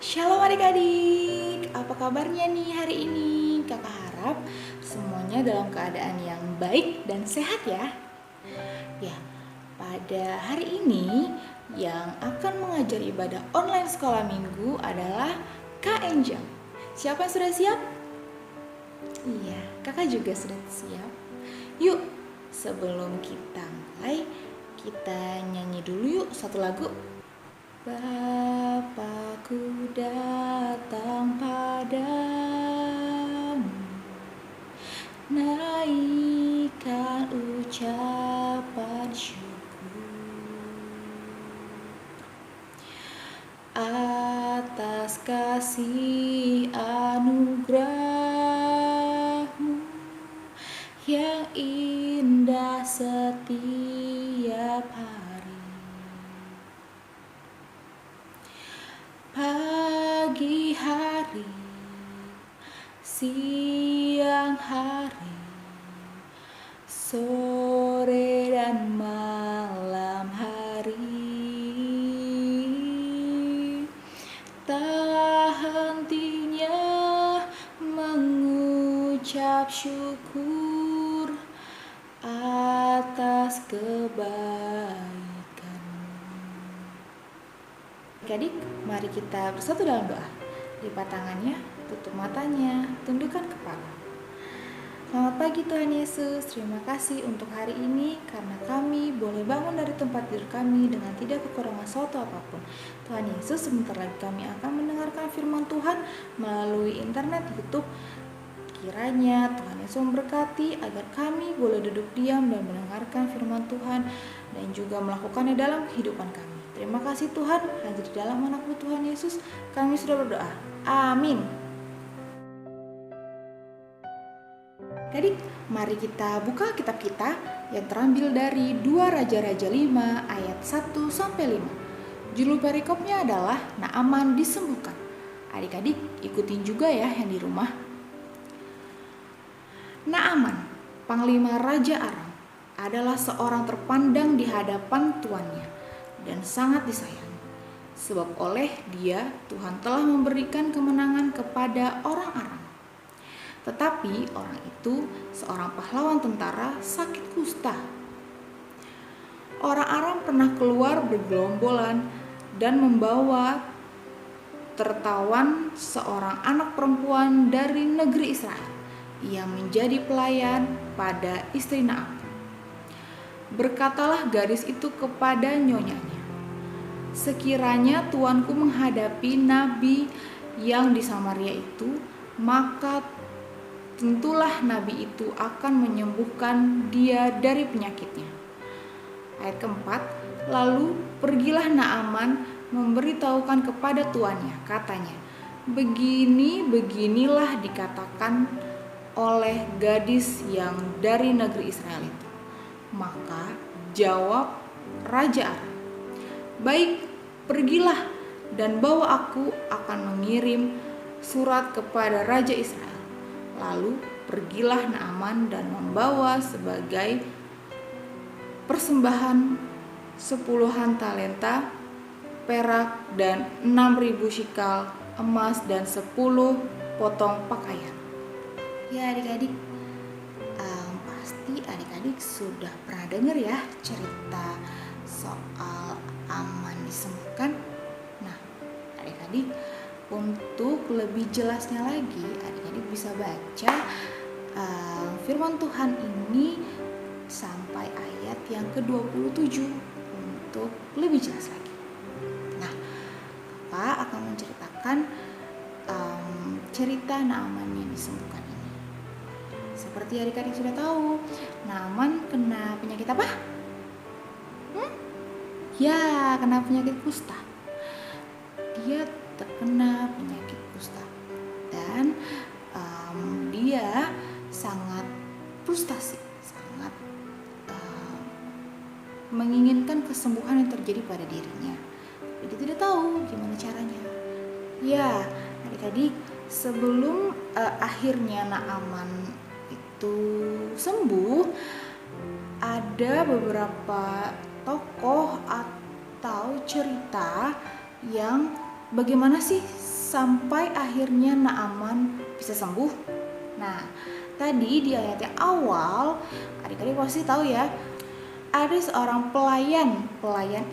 Shalom adik-adik, apa kabarnya nih hari ini? Kakak harap semuanya dalam keadaan yang baik dan sehat ya. Ya, pada hari ini yang akan mengajar ibadah online sekolah minggu adalah Kak Angel. Siapa yang sudah siap? Iya, kakak juga sudah siap. Yuk, sebelum kita mulai, kita nyanyi dulu yuk satu lagu. Bapakku datang padamu, naikkan ucapan syukur atas kasih anugerahmu yang indah setiap hari. Pagi hari, siang hari, sore dan malam hari, tak hentinya mengucap syukur atas kebaikan. Adik-adik, mari kita bersatu dalam doa. Lipat tangannya, tutup matanya, tundukkan kepala. Selamat pagi Tuhan Yesus, terima kasih untuk hari ini karena kami boleh bangun dari tempat tidur kami dengan tidak kekurangan suatu apapun. Tuhan Yesus, sebentar lagi kami akan mendengarkan firman Tuhan melalui internet YouTube. Kiranya Tuhan Yesus memberkati agar kami boleh duduk diam dan mendengarkan firman Tuhan dan juga melakukannya dalam kehidupan kami. Terima kasih Tuhan, hanya di dalam anak-Mu Tuhan Yesus kami sudah berdoa. Amin. Jadi, mari kita buka kitab kita yang terambil dari 2 Raja-Raja 5 ayat 1-5. Judul perikopnya adalah Naaman disembuhkan. Adik-adik ikutin juga ya yang di rumah. Naaman, panglima Raja Aram, adalah seorang terpandang di hadapan tuannya dan sangat disayangi. Sebab oleh dia Tuhan telah memberikan kemenangan kepada orang Aram. Tetapi orang itu, seorang pahlawan tentara, sakit kusta. Orang Aram pernah keluar bergelombolan dan membawa tertawan seorang anak perempuan dari negeri Israel yang menjadi pelayan pada istri Naaman. Berkatalah gadis itu kepada nyonyanya, sekiranya tuanku menghadapi nabi yang di Samaria itu, maka tentulah nabi itu akan menyembuhkan dia dari penyakitnya. Ayat keempat, lalu pergilah Naaman memberitahukan kepada tuannya, katanya, beginilah dikatakan oleh gadis yang dari negeri Israel itu. Maka jawab Raja Aram, baik, pergilah dan bawa aku akan mengirim surat kepada Raja Israel. Lalu pergilah Naaman dan membawa sebagai persembahan 10 talenta perak dan 6.000 shikal emas dan 10 potong pakaian. Ya adik-adik, pasti adik-adik sudah pernah dengar ya cerita soal Aman disembuhkan. Nah, adik-adik, untuk lebih jelasnya lagi, adik-adik bisa baca firman Tuhan ini sampai ayat yang ke-27 untuk lebih jelas lagi. Nah, Kakak akan menceritakan cerita Naaman yang disembuhkan ini. Seperti adik-adik sudah tahu, Naaman kena penyakit apa? Ya, kena penyakit kusta. Dia terkena penyakit kusta dan dia sangat frustasi, sangat menginginkan kesembuhan yang terjadi pada dirinya. Dia tidak tahu gimana caranya. Ya, adik-adik, sebelum akhirnya Naaman itu sembuh, ada beberapa tokoh atau cerita yang bagaimana sih sampai akhirnya Naaman bisa sembuh? Nah, tadi di ayat yang awal, adik-adik pasti tahu ya, ada seorang pelayan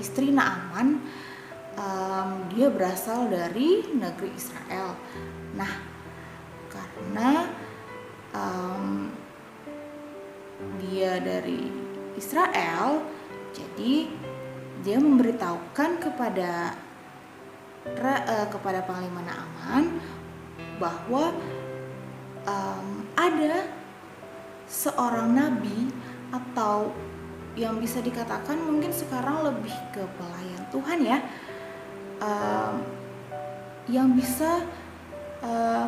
istri Naaman. Dia berasal dari negeri Israel. Nah, karena dia dari Israel, jadi dia memberitahukan kepada Panglima Naaman bahwa ada seorang nabi, atau yang bisa dikatakan mungkin sekarang lebih ke pelayan Tuhan ya, yang bisa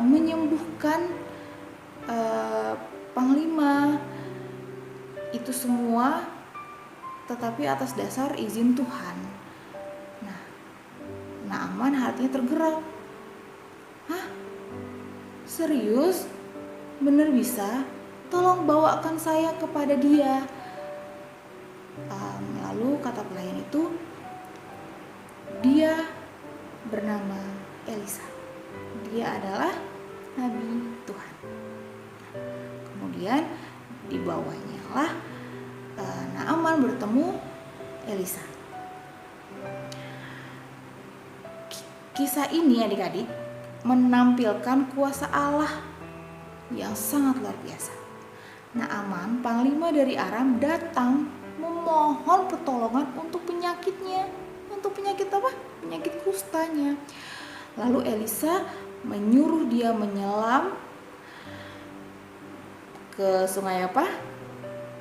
menyembuhkan Panglima itu semua, tetapi atas dasar izin Tuhan. Nah, Naaman hatinya tergerak. Hah? Serius? Bener bisa? Tolong bawakan saya kepada dia. Lalu kata pelayan itu, dia bernama Elisa. Dia adalah nabi Tuhan. Kemudian dibawanya lah Naaman bertemu Elisa. Kisah ini adik-adik menampilkan kuasa Allah yang sangat luar biasa. Naaman, panglima dari Aram, datang memohon pertolongan untuk penyakitnya. Untuk penyakit apa? Penyakit kustanya. Lalu Elisa menyuruh dia menyelam ke sungai apa?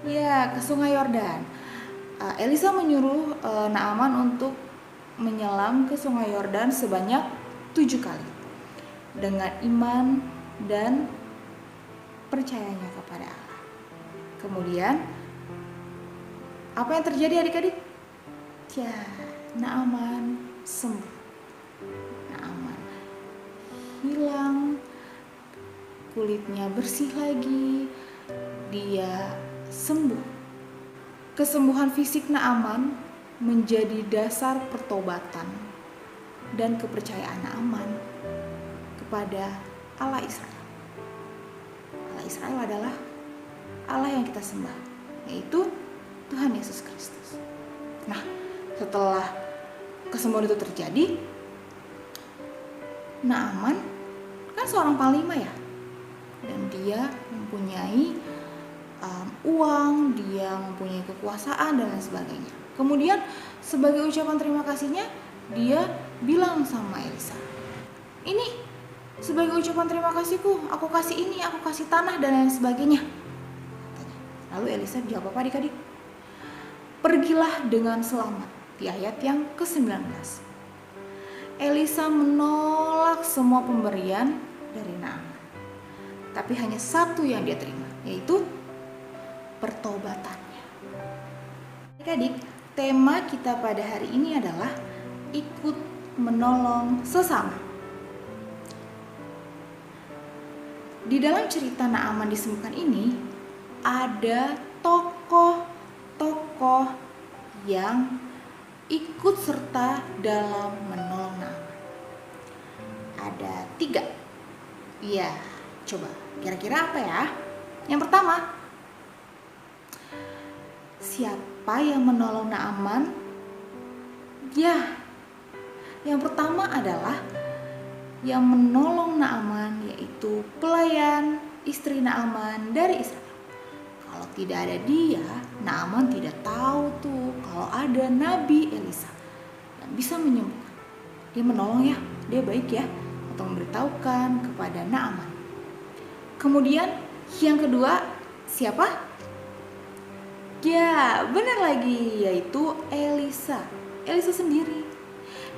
Ya, ke sungai Yordan. Elisa menyuruh Naaman untuk menyelam ke sungai Yordan sebanyak 7 kali dengan iman dan percayanya kepada Allah. Kemudian apa yang terjadi adik-adik? Ya, Naaman sembuh. Naaman hilang, kulitnya bersih lagi, dia sembuh. Kesembuhan fisik Naaman menjadi dasar pertobatan dan kepercayaan Naaman kepada Allah Israel. Allah Israel adalah Allah yang kita sembah, yaitu Tuhan Yesus Kristus. Nah, setelah kesembuhan itu terjadi, Naaman kan seorang panglima ya, dan dia mempunyai uang, dia mempunyai kekuasaan dan lain sebagainya. Kemudian sebagai ucapan terima kasihnya, dia bilang sama Elisa, ini sebagai ucapan terima kasihku, aku kasih ini, aku kasih tanah dan lain sebagainya. Lalu Elisa jawab apa adik-adik? Pergilah dengan selamat, di ayat yang ke-19. Elisa menolak semua pemberian dari Naaman, tapi hanya satu yang dia terima, yaitu pertobatannya. Adik-adik, tema kita pada hari ini adalah ikut menolong sesama. Di dalam cerita Naaman disembuhkan ini, ada tokoh-tokoh yang ikut serta dalam menolong Naaman. Ada 3. Iya, coba kira-kira apa ya? Yang pertama, siapa yang menolong Naaman? Ya, yang pertama adalah yang menolong Naaman, yaitu pelayan istri Naaman dari Israel. Kalau tidak ada dia, Naaman tidak tahu tuh kalau ada Nabi Elisa yang bisa menyembuhkan. Dia menolong ya, dia baik ya, untuk memberitahukan kepada Naaman. Kemudian yang kedua, siapa? Ya, benar lagi, yaitu Elisa. Elisa sendiri.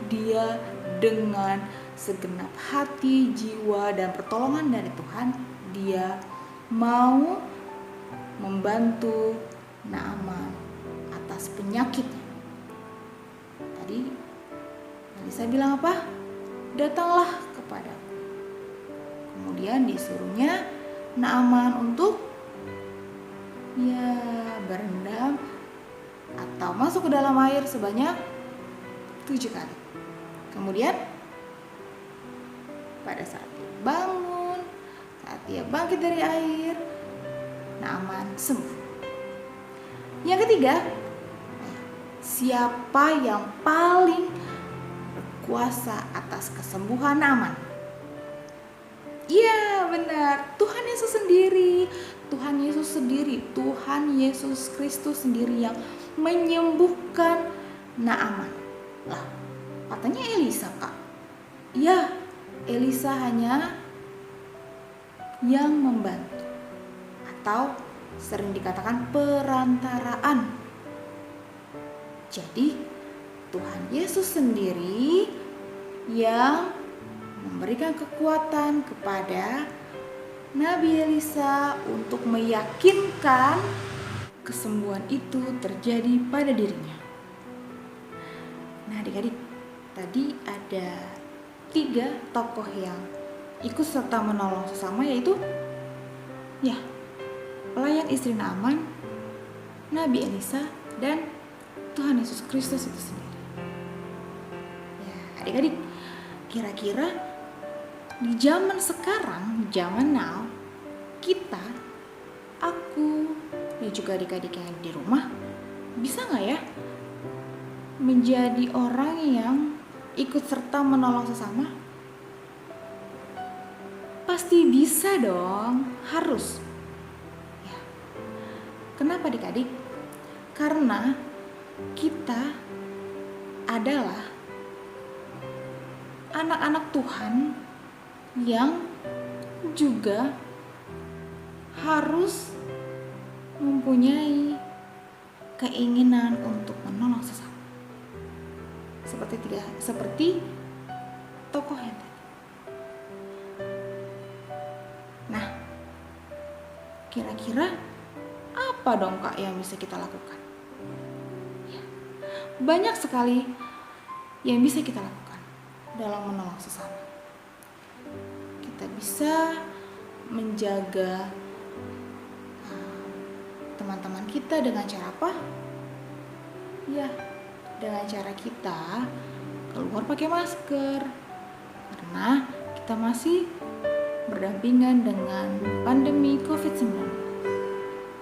Dia dengan segenap hati, jiwa, dan pertolongan dari Tuhan, dia mau membantu Naaman atas penyakitnya. Tadi Elisa bilang apa? Datanglah kepadaku. Kemudian disuruhnya Naaman untuk berendam atau masuk ke dalam air sebanyak 7 kali. Kemudian pada saat dia bangun, saat dia bangkit dari air, Naaman sembuh. Yang ketiga, siapa yang paling berkuasa atas kesembuhan Naaman? Iya, benar, Tuhan Yesus sendiri. Tuhan Yesus sendiri, Tuhan Yesus Kristus sendiri yang menyembuhkan Naaman. Lah, katanya Elisa, Kak. Iya, Elisa hanya yang membantu, atau sering dikatakan perantaraan. Jadi Tuhan Yesus sendiri yang memberikan kekuatan kepada Nabi Elisa untuk meyakinkan kesembuhan itu terjadi pada dirinya. Nah, adik-adik, tadi ada 3 tokoh yang ikut serta menolong sesama, yaitu pelayan istri Naaman, Nabi Elisa, dan Tuhan Yesus Kristus itu sendiri. Ya, adik-adik, kira-kira di zaman sekarang, zaman now, kita, aku, dan juga adik-adik yang di rumah, bisa gak ya menjadi orang yang ikut serta menolong sesama? Pasti bisa dong, harus. Ya. Kenapa adik-adik? Karena kita adalah anak-anak Tuhan yang juga harus mempunyai keinginan untuk menolong sesama. Seperti tokoh yang tadi. Nah, kira-kira apa dong Kak yang bisa kita lakukan? Ya, banyak sekali yang bisa kita lakukan dalam menolong sesama. Kita bisa menjaga teman-teman kita dengan cara apa? Ya, dengan cara kita keluar pakai masker, karena kita masih berdampingan dengan pandemi COVID-19.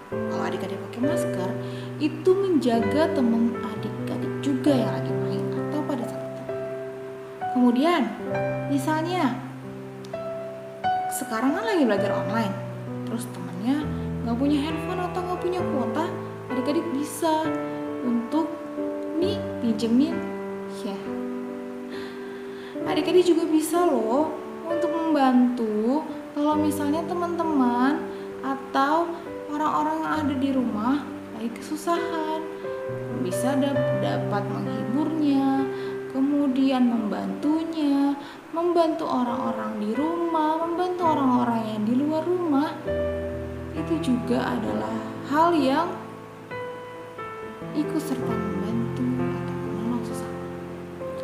Kalau adik-adik pakai masker, itu menjaga teman adik-adik juga yang lagi main atau pada saat itu. Kemudian, misalnya sekarang kan lagi belajar online, terus temannya gak punya handphone atau gak punya kuota, adik-adik bisa untuk pinjemin ya. Adik-adik juga bisa loh untuk membantu kalau misalnya teman-teman atau orang-orang yang ada di rumah lagi kesusahan, bisa dapat menghiburnya, kemudian membantunya, membantu orang-orang di rumah, membantu orang-orang yang di luar rumah. Itu juga adalah hal yang ikut serta membantu atau menolong sesama.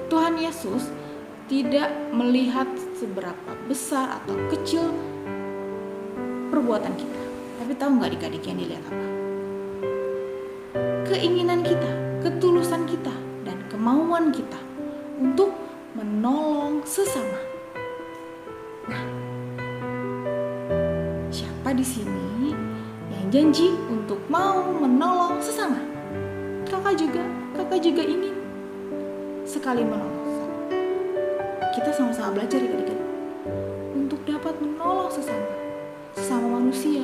Tuhan Yesus tidak melihat seberapa besar atau kecil perbuatan kita, tapi tahu nggak adik-adik yang dilihat apa? Keinginan kita, ketulusan kita, dan kemauan kita untuk menolong sesama. Nah, siapa di sini yang janji untuk mau menolong sesama? Kakak juga ingin sekali menolong sesama. Kita sama-sama belajar ya adik-adik untuk dapat menolong sesama manusia,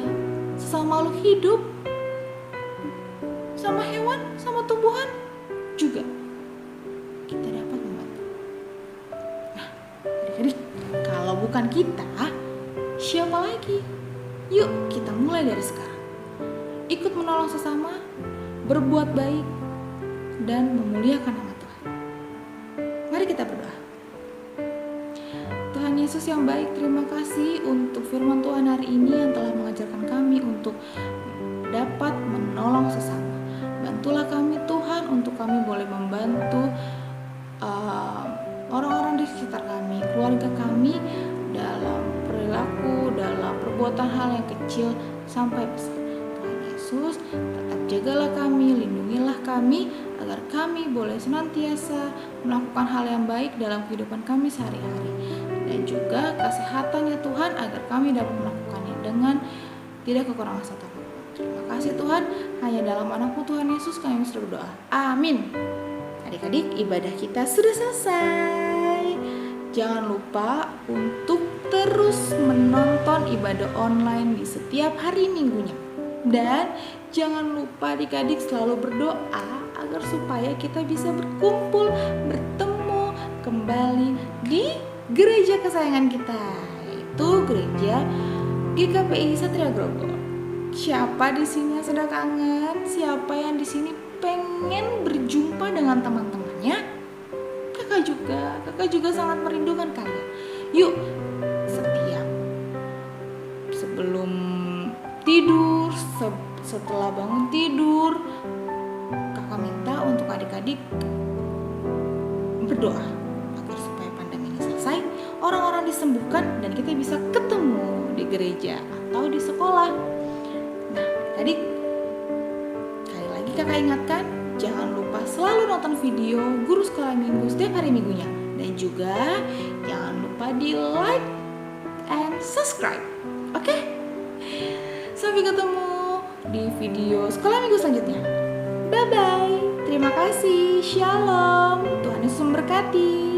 sesama makhluk hidup, sama hewan, sama tumbuhan juga kita dapat membantu. Nah, adik-adik, kalau bukan kita, siapa lagi? Yuk kita mulai dari sekarang. Ikut menolong sesama, berbuat baik, dan memuliakan nama Tuhan. Mari kita berdoa. Tuhan Yesus yang baik, terima kasih untuk firman Tuhan hari ini yang telah mengajarkan kami untuk dapat menolong sesama. Bantulah kami Tuhan untuk kami boleh membantu orang-orang di sekitar kami, keluarga kami, dalam perilaku, dalam perbuatan hal yang kecil sampai besar. Tuhan Yesus, tetap jagalah kami, lindungilah kami, agar kami boleh senantiasa melakukan hal yang baik dalam kehidupan kami sehari-hari. dan juga kesehatannya Tuhan agar kami dapat melakukannya dengan tidak kekurangan satu apapun. Terima kasih Tuhan, hanya dalam nama Tuhan Yesus kami berdoa. Amin. Adik-adik, ibadah kita sudah selesai. Jangan lupa untuk terus menonton ibadah online di setiap hari minggunya. Dan jangan lupa adik-adik selalu berdoa agar supaya kita bisa berkumpul, bertemu kembali di gereja kesayangan kita, yaitu gereja GKPI Satria Grogol. Siapa di sini yang sudah kangen? Siapa yang di sini pengen berjumpa dengan teman-temannya? Kakak juga sangat merindukan kalian. Yuk, setiap sebelum tidur, setelah bangun tidur, kakak minta untuk adik-adik berdoa agar supaya pandemi ini selesai, orang-orang disembuhkan, dan kita bisa ketemu di gereja atau di sekolah. Nah, adik, sekali lagi kakak ingatkan, jangan lupa selalu nonton video Guru Sekolah Minggu setiap hari minggunya, dan juga jangan lupa di like and subscribe. Oke? Sampai ketemu di video Sekolah Minggu selanjutnya. Bye bye. Terima kasih. Shalom. Tuhan Yesus memberkati.